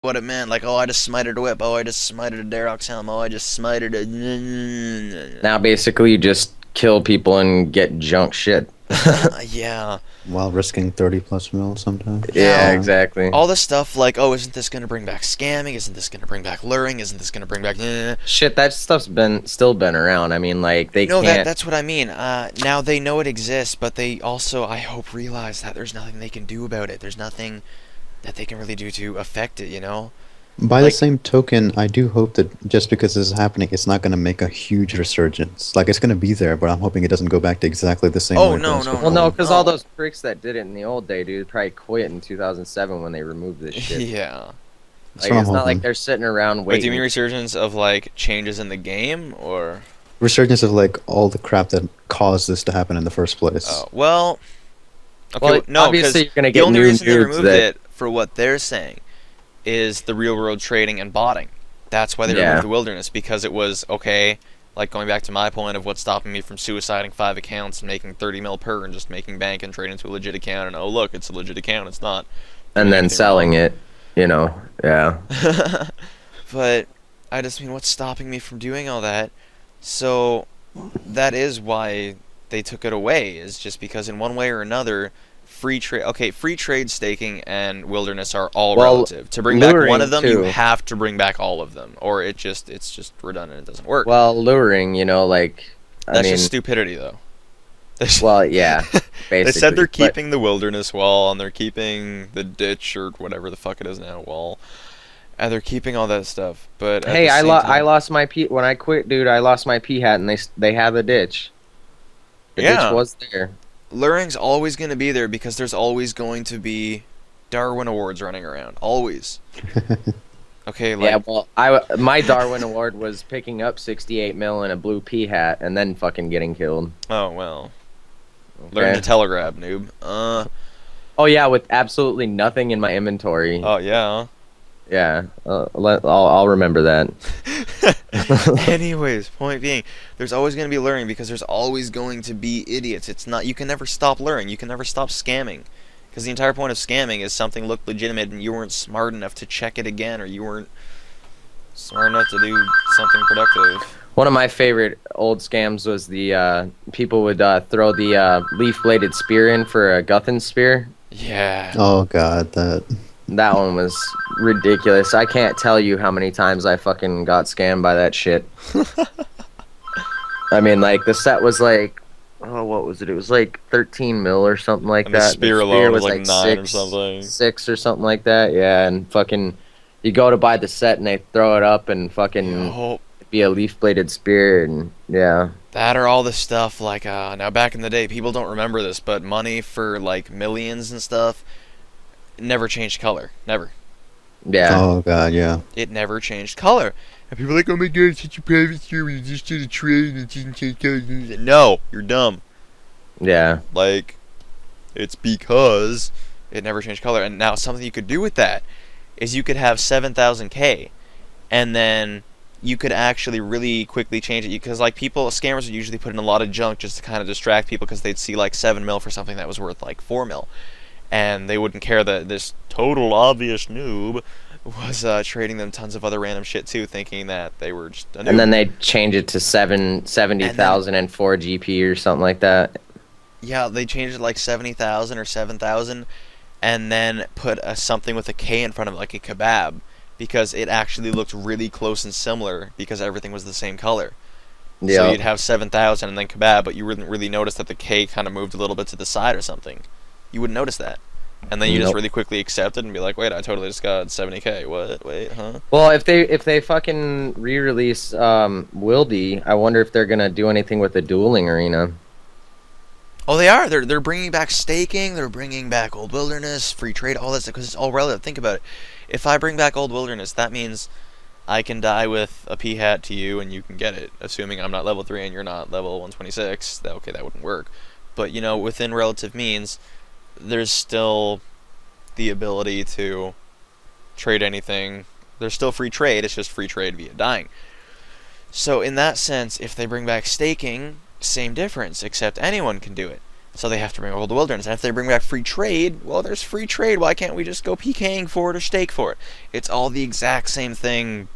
what it meant. Like, oh, I just smited a whip. Oh, I just smited a Darrock's helm. Oh, I just smited a... Now basically you just kill people and get junk shit. Yeah. While risking 30 plus mil sometimes. Yeah, Yeah. exactly. All this stuff like, oh, isn't this going to bring back scamming? Isn't this going to bring back luring? Isn't this going to bring back... Shit, that stuff's been around. I mean, like they No, can't. that's what I mean. Now they know it exists, but they also, I hope, realize that there's nothing they can do about it. There's nothing that they can really do to affect it, you know? By the Like, same token, I do hope that just because this is happening, it's not going to make a huge resurgence. Like, it's going to be there, but I'm hoping it doesn't go back to exactly the same Oh, way it no, was no, Well, before. no, because all no. those pricks that did it in the old day, dude, probably quit in 2007 when they removed this shit. Yeah. That's Like what I'm it's not like hoping. they're sitting around Wait, do you waiting. mean resurgence of, like, changes in the game, or... Resurgence of, like, all the crap that caused this to happen in the first place. Oh, well... Okay, Well, no, obviously because you're gonna the get only new reason they nudes removed that. it, for what they're saying, is the real-world trading and botting. That's why they Yeah. removed the wilderness, because it was, okay, like going back to my point of what's stopping me from suiciding 5 accounts and making 30 mil per and just making bank and trading into a legit account, and oh look, it's a legit account, it's not And doing then anything selling wrong. it, yeah. But I just mean, what's stopping me from doing all that? So that is why they took it away, is just because in one way or another, free trade. Okay, free trade, staking, and wilderness are all Well, relative. To bring back one of luring them, you too. have to bring back all of them, or it's just redundant. It doesn't work. Well, luring, like I That's mean, just stupidity, though. well, yeah, They basically. said they're But keeping the wilderness wall, and they're keeping the ditch or whatever the fuck it is now wall, and they're keeping all that stuff. But at hey, the same I time, lost my P when I quit, dude. I lost my P hat, and they had the ditch. The ditch yeah. was there. Luring's always going to be there because there's always going to be Darwin Awards running around. Always. Okay, like, Yeah, well, my Darwin Award was picking up 68 mil in a blue P hat and then fucking getting killed. oh well. Learn Okay. to telegraph, noob. Oh yeah, with absolutely nothing in my inventory. Oh yeah. Yeah, I'll remember that. Anyways, point being, there's always going to be luring because there's always going to be idiots. It's not, you can never stop luring. You can never stop scamming. Because the entire point of scamming is something looked legitimate and you weren't smart enough to check it again, or you weren't smart enough to do something productive. One of my favorite old scams was the people would throw the leaf-bladed spear in for a Guthin spear. Yeah. Oh god, that... That one was ridiculous. I can't tell you how many times I fucking got scammed by that shit. I mean, like, the set was like, oh, what was it? It was like 13 mil or something like And the that. spear alone was like 9 or something. 6 or something like that, yeah, and fucking, you go to buy the set and they throw it up and fucking Yo, be a leaf-bladed spear, and yeah. that or all the stuff like, now back in the day, people don't remember this, but money for like millions and stuff never changed color. Never. Yeah. Oh god, yeah. It never changed color. And people are like, oh my god, it's such a private server, you just did a trade and it didn't change color. No, you're dumb. Yeah. Like, it's because it never changed color. And now something you could do with that is you could have 7,000K and then you could actually really quickly change it. Because, like, scammers would usually put in a lot of junk just to kind of distract people because they'd see, like, 7 mil for something that was worth, like, 4 mil. And they wouldn't care that this total obvious noob was trading them tons of other random shit too, thinking that they were just a noob. And then they change it to 70,004 GP or something like that. Yeah, they changed it like 70,000 or 7,000, and then put something with a K in front of it, like a kebab, because it actually looked really close and similar because everything was the same color. Yeah. So you'd have 7,000 and then kebab, but you wouldn't really notice that the K kind of moved a little bit to the side or something. You wouldn't notice that. And then you just Nope. really quickly accept it and be like, wait, I totally just got 70K. What? Wait, huh? Well, if they fucking re-release Wildy, I wonder if they're gonna do anything with the dueling arena. Oh, they are. They're bringing back staking. They're bringing back Old Wilderness, free trade, all that stuff, because it's all relative. Think about it. If I bring back Old Wilderness, that means I can die with a P hat to you and you can get it, assuming I'm not level 3 and you're not level 126. Okay, that wouldn't work. But, within relative means, there's still the ability to trade anything. There's still free trade, it's just free trade via dying. So in that sense, if they bring back staking, same difference, except anyone can do it. So they have to bring Old Wilderness. And if they bring back free trade, well, there's free trade. Why can't we just go PKing for it or stake for it? It's all the exact same thing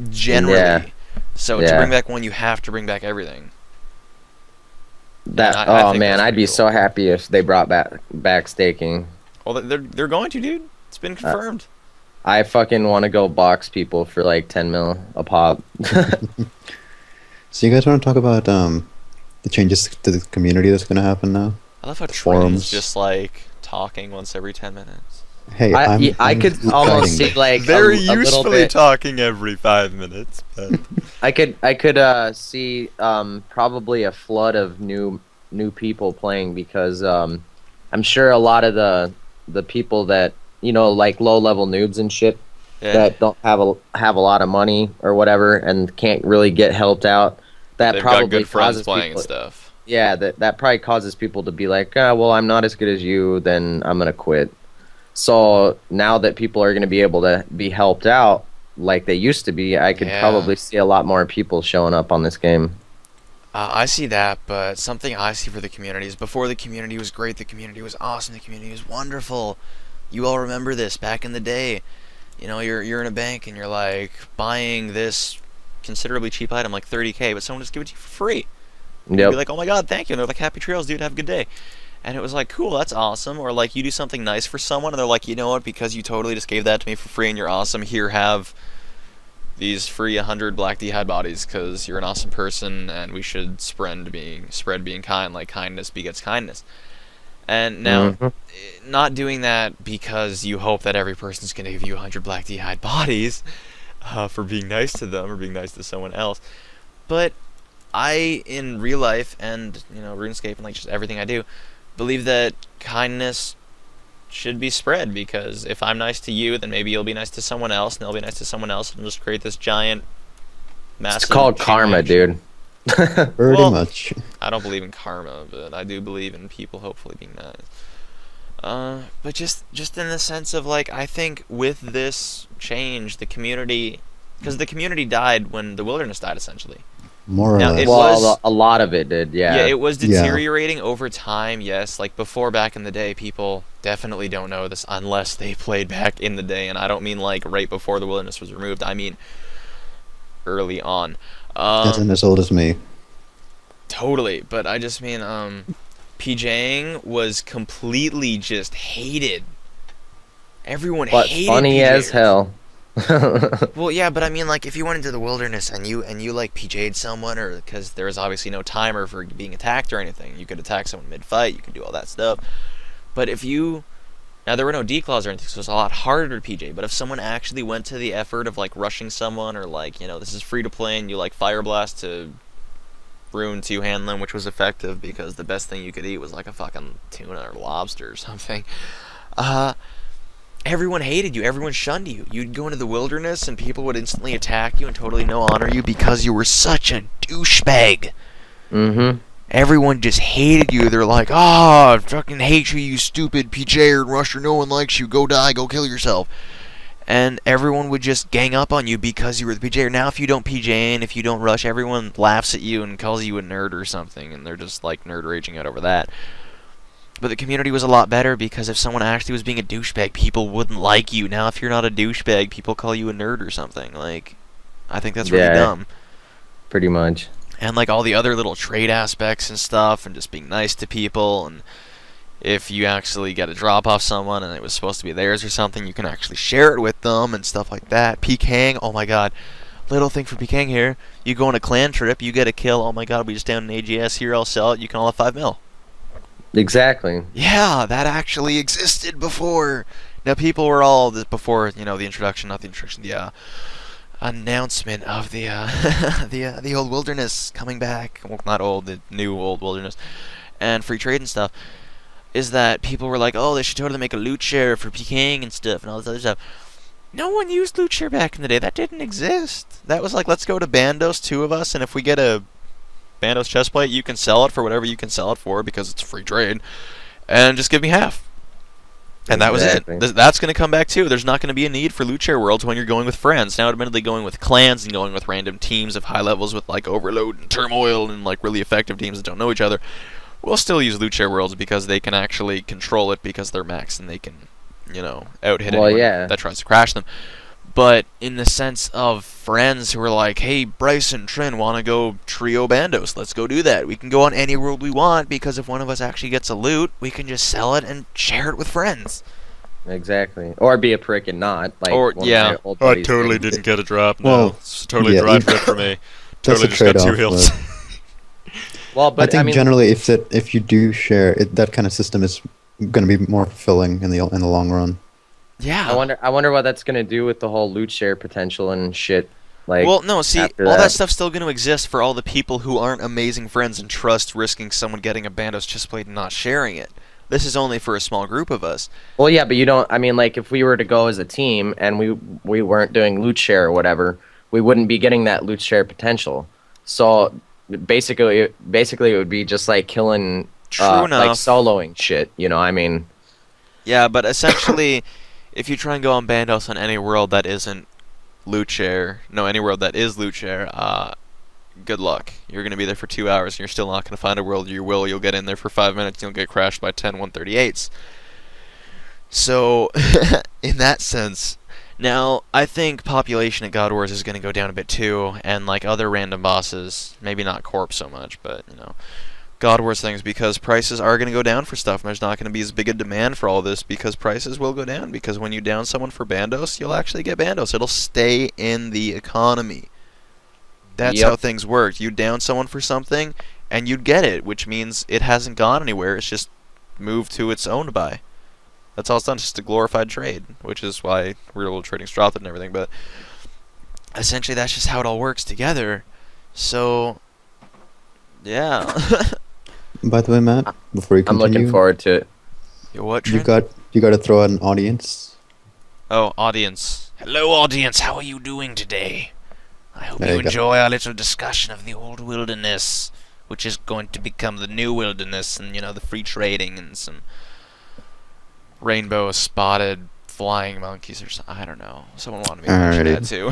generally. Yeah. So to bring back one, you have to bring back everything. That I think man, that's I'd be pretty so happy if they brought back staking. Well, they're going to, dude. It's been confirmed. I fucking want to go box people for like 10 mil a pop. So you guys want to talk about the changes to the community that's going to happen now? I love how Trent's forums. just like talking once every 10 minutes. Hey, I could almost see like Very a little usefully bit. talking every 5 minutes. But I could see probably a flood of new people playing because I'm sure a lot of the people that like low level noobs and shit that don't have a lot of money or whatever and can't really get helped out. That they've probably got good friends causes playing people, and stuff. Yeah, that probably causes people to be like, well, I'm not as good as you, then I'm gonna quit. So now that people are gonna be able to be helped out like they used to be, I could probably see a lot more people showing up on this game. I see that, but something I see for the community is before the community was great, the community was awesome, the community was wonderful. You all remember this back in the day. You're in a bank and you're like buying this considerably cheap item like 30K, but someone just give it to you for free. You'd be like, oh my god, thank you. And they're like, happy trails, dude, have a good day. And it was like, cool, that's awesome. Or like you do something nice for someone and they're like, you know what, because you totally just gave that to me for free and you're awesome, here, have these free 100 black d'hide bodies because you're an awesome person and we should spread being kind, like kindness begets kindness. And now, not doing that because you hope that every person's going to give you 100 black d'hide bodies for being nice to them or being nice to someone else. But I, in real life and, RuneScape and like just everything I do, believe that kindness should be spread because if I'm nice to you, then maybe you'll be nice to someone else and they'll be nice to someone else and just create this giant, massive... It's called karma, dude. Pretty much. I don't believe in karma, but I do believe in people hopefully being nice. But just in the sense of like, I think with this change, the community, because the community died when the wilderness died, essentially. More or Now, less. it was, a lot of it did, yeah. Yeah, it was deteriorating over time, yes. Like before, back in the day, people definitely don't know this unless they played back in the day, and I don't mean like right before the wilderness was removed. I mean early on. Isn't as old as me. Totally, but I just mean PJing was completely just hated. Everyone hated funny PJers. as hell. Well, yeah, but I mean, like, if you went into the wilderness and you like PJ'd someone, or because there was obviously no timer for being attacked or anything, you could attack someone mid-fight, you could do all that stuff. But if you... Now, there were no declaws or anything, so it was a lot harder to PJ, but if someone actually went to the effort of, like, rushing someone, or, like, this is free-to-play, and you, like, Fire Blast to Rune 2 hand them, which was effective, because the best thing you could eat was, like, a fucking tuna or lobster or something, everyone hated you, everyone shunned you. You'd go into the wilderness, and people would instantly attack you and totally no honor you because you were such a douchebag. Mm-hmm. Everyone just hated you. They're like, I fucking hate you, you stupid PJer and rusher. No one likes you. Go die. Go kill yourself. And everyone would just gang up on you because you were the PJer. Now, if you don't PJ and if you don't rush, everyone laughs at you and calls you a nerd or something. And they're just, like, nerd raging out over that. But the community was a lot better because if someone actually was being a douchebag, people wouldn't like you. Now, if you're not a douchebag, people call you a nerd or something. Like, I think that's really dumb. Pretty much. And like all the other little trade aspects and stuff, and just being nice to people, and if you actually get a drop off someone and it was supposed to be theirs or something, you can actually share it with them and stuff like that. PKing, oh my god, little thing for PKing here. You go on a clan trip, you get a kill, oh my god, we just down an AGS here, I'll sell it, you can all have 5 mil. Exactly. Yeah, that actually existed before. Now people were all, before, the introduction, not the introduction, the announcement of the the old wilderness coming back, well, not old, the new old wilderness, and free trade and stuff, is that people were like, oh, they should totally make a loot share for PKing and stuff and all this other stuff. No one used loot share back in the day. That didn't exist. That was like, let's go to Bandos, 2 of us, and if we get a Bandos chestplate, you can sell it for whatever you can sell it for because it's free trade, and just give me half. And that was it. That's going to come back too. There's not going to be a need for loot share worlds when you're going with friends. Now, admittedly, going with clans and going with random teams of high levels with like Overload and Turmoil and like really effective teams that don't know each other, We'll still use loot share worlds because they can actually control it because they're max and they can, out-hit Well, anyone yeah. that tries to crash them. But in the sense of friends who are like, hey, Bryce and Trin want to go trio bandos. Let's go do that. We can go on any world we want because if one of us actually gets a loot, we can just sell it and share it with friends. Exactly. Or be a prick and not. Like Or, one of yeah. my old buddies did. didn't get a drop. Well, it's totally yeah, dry if- fit for me. That's a trade-off. Well, I but think I mean, generally, if you do share it, that kind of system is going to be more fulfilling in the long run. Yeah. I wonder what that's gonna do with the whole loot share potential and shit. Like, well, no, see, after all that that. stuff's still going to exist for all the people who aren't amazing friends and trust risking someone getting a Bandos just played and not sharing it. This is only for a small group of us. Well, yeah, but you don't. I mean, like, if we were to go as a team and we weren't doing loot share or whatever, we wouldn't be getting that loot share potential. So basically, it would be just like killing, True like enough. soloing shit. You know, I mean, Yeah, but essentially, if you try and go on Bandos on any world that isn't loot share, any world that is loot share, good luck. You're going to be there for 2 hours and you're still not going to find a world you will. You'll get in there for 5 minutes and you'll get crashed by 10 138s. So, in that sense, now, I think population at God Wars is going to go down a bit too, and like other random bosses, maybe not Corp so much, but, God Wars things, because prices are going to go down for stuff, and there's not going to be as big a demand for all this, because prices will go down, because when you down someone for Bandos, you'll actually get Bandos. It'll stay in the economy. That's Yep. how things work. You down someone for something, and you'd get it, which means it hasn't gone anywhere, it's just moved to its owned by. That's all it's done, just a glorified trade, which is why real trading's dropped it and everything, but essentially that's just how it all works together. So, yeah. By the way, Matt, before you I'm continue, looking forward to it. Yo, what, you Trin? got to throw out an audience. Oh, audience. Hello, audience. How are you doing today? I hope There you you go. enjoy our little discussion of the old wilderness, which is going to become the new wilderness, and the free trading and some rainbow spotted flying monkeys or something. I don't know. Someone wanted me to mention that too.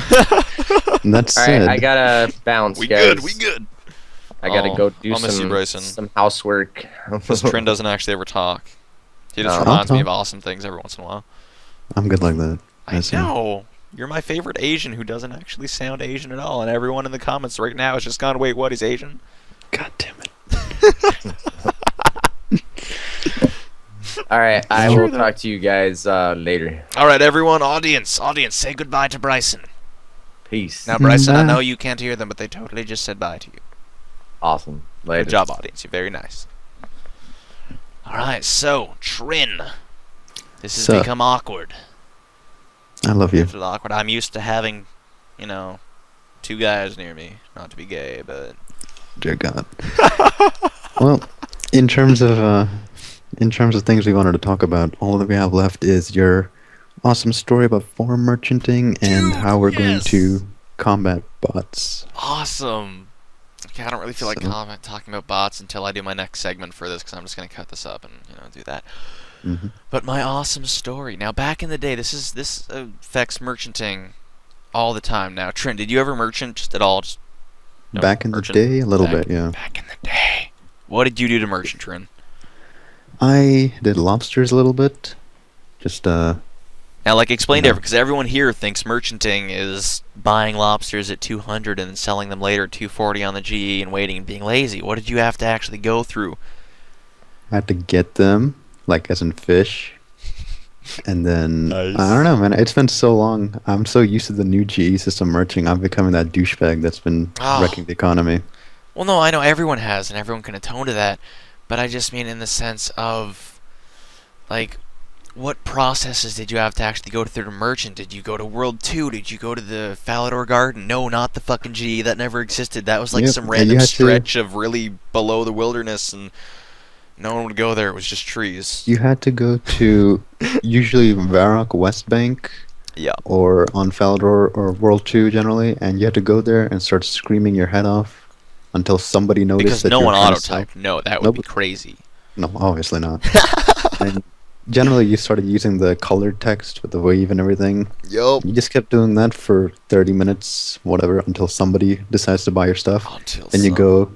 And that All right, said, I gotta bounce, we guys. good. I gotta Oh, go do I'll miss you, Bryson. some housework. Because Trin doesn't actually ever talk. He just No. reminds me I'll of talk. awesome things every once in a while. I'm good like that. I see. know. You're my favorite Asian who doesn't actually sound Asian at all, and everyone in the comments right now is just gone, wait, what, he's Asian? God damn it. All right, I Sure, will though. talk to you guys later. Alright, everyone, audience, say goodbye to Bryson. Peace. Now, Bryson, I Bye. know you can't hear them, but they totally just said bye to you. Awesome. Later. Good job, audience. You're very nice. Alright, so, Trin. This has So- become awkward. I love you. It's awkward. I'm used to having, two guys near me. Not to be gay, but... Dear God. Well, in terms of things we wanted to talk about, all that we have left is your awesome story about farm merchanting and Dude, how we're going yes! to combat bots. Awesome. Okay, I don't really feel like So- talking about bots until I do my next segment for this, because I'm just going to cut this up and, do that. hmm But my awesome story. Now, back in the day, this affects merchanting all the time. Now, Trin, did you ever merchant just at all? Just no, Back in the merchant? day, a little Back- bit, yeah. Back in the day. What did you do to merchant, Trin? I did lobsters a little bit. Just Now, explain to No. everyone, because everyone here thinks merchanting is buying lobsters at 200 and then selling them later at 240 on the GE and waiting and being lazy. What did you have to actually go through? I had to get them, like as in fish. And then Nice. I don't know, man. It's been so long. I'm so used to the new GE system merching. I'm becoming that douchebag that's been Oh. wrecking the economy. Well, no, I know everyone has, and everyone can atone to that, but I just mean in the sense of, what processes did you have to actually go through to merchant? Did you go to World 2? Did you go to the Falador Garden? No, not the fucking G. That never existed. That was Yep, some and random you had to- stretch of really below the wilderness, and no one would go there. It was just trees. You had to go to usually Varrock West Bank Yeah. or on Falador or World 2 generally, and you had to go there and start screaming your head off until somebody noticed Because that no you were one trying to sell. auto-typed. No, that would Nope. be crazy. No, obviously not. And generally, you started using the colored text with the wave and everything. Yup. You just kept doing that for 30 minutes, whatever, until somebody decides to buy your stuff. Until Then you some- go